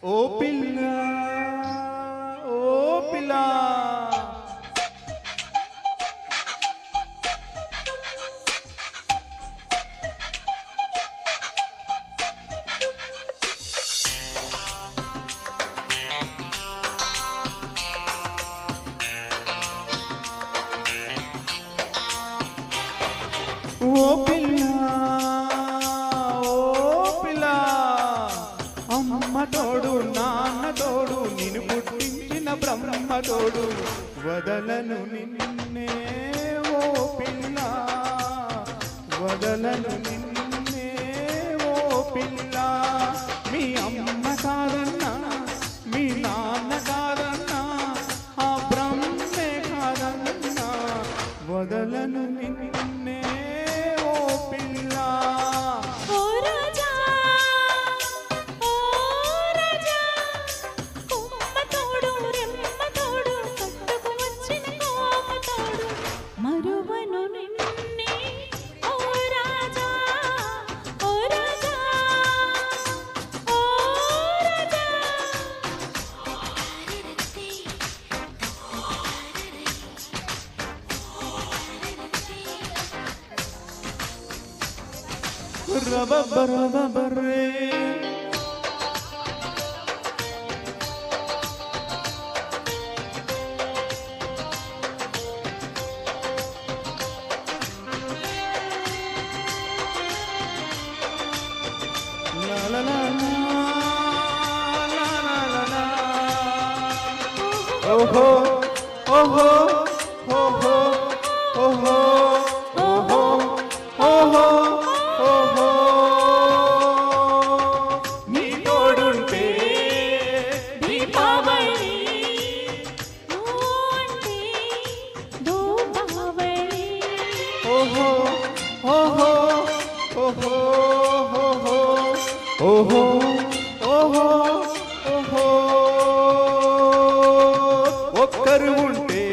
ఓ పిల్ల ఓ పిల్ల ఓ పిల్ల ఓ పిల్ల అమ్మ తోడు నాన్న తోడు నిన్ను పుట్టించిన బ్రహ్మ తోడు వదలను నిన్నే ఓ పిల్ల వదలను నిన్నే ఓ పిల్ల మీ అమ్మ కాదన్నా మీ నాన్న కాదన్నా ఆ బ్రహ్మే కాదన్నా వదలను నిన్నే ఓ పిల్ల రబబరబరే లా లా లా లా లా లా ఓహో ఓహో ఓహో ఓహో ఓహో ఓహో ఓహో నీ తోడుంటే దీపావళి ఓహో ఓహో ఓహో ఓహో ఓహో ఓహో ఒక్కరు ఉంటే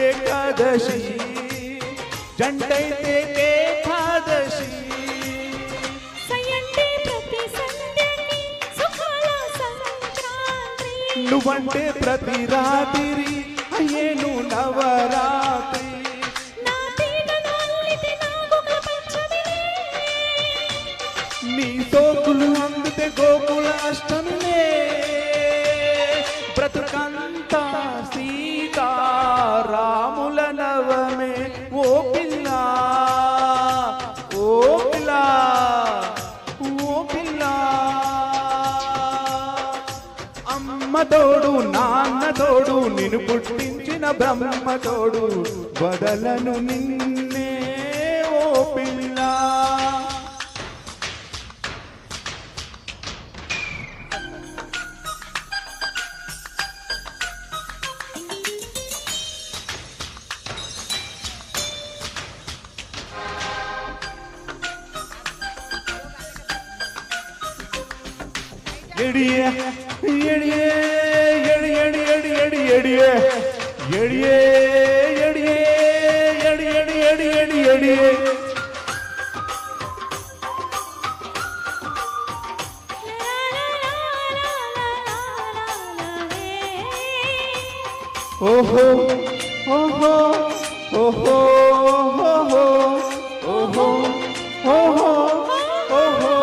ఏకాదశి జంటైతే ఏకాదశి నువ్వంటే ప్రతి రాత్రి అయ్యేను నవరాత్రి నీ సోకులు అందితే గోకుల అష్టమిలే బ్రతుకంతా సీతారాముల నవమే ఓ పిల్ల ఓ పిల్ల ఓ పిల్ల అమ్మ తోడు నాన్న తోడు నిన్ను పుట్టించిన బ్రహ్మ తోడు వదలను నిన్నే ఓ పిల్ల ఎడియే ఎడియే ఎడి ఎడి ఎడి ఎడి ఎడియే ఎడియే ఎడియే ఎడి ఎడి ఎడి ఎడి ఎడియే ఓహో ఓహో ఓహో ఓహో ఓహో ఓహో ఓహో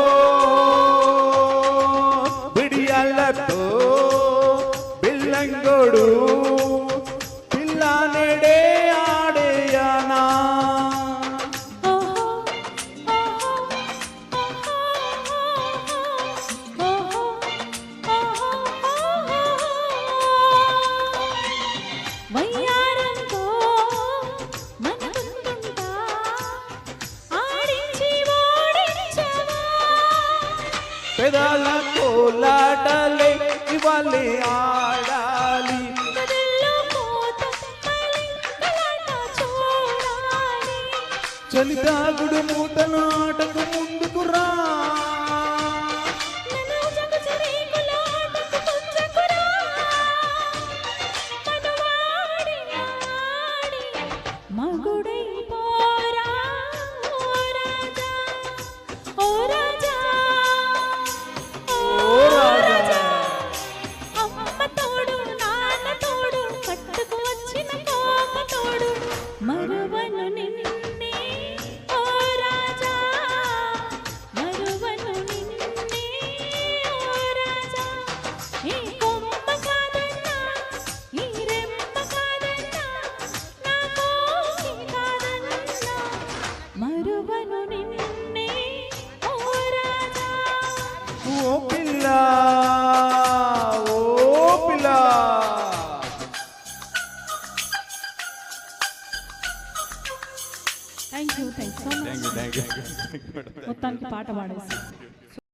బిడియాలతో బిల్లంగోడు పిల్ల నేడే ఆడేయానా పెదాల కోలాటలే ఇవాళే ఆడాలి చలిదాగుడు మూటలు ఆటకు ముందుకు రా మగుడై పోరా ఓ రాజా థ్యాంక్ యూ మొత్తానికి పాట పాడేసి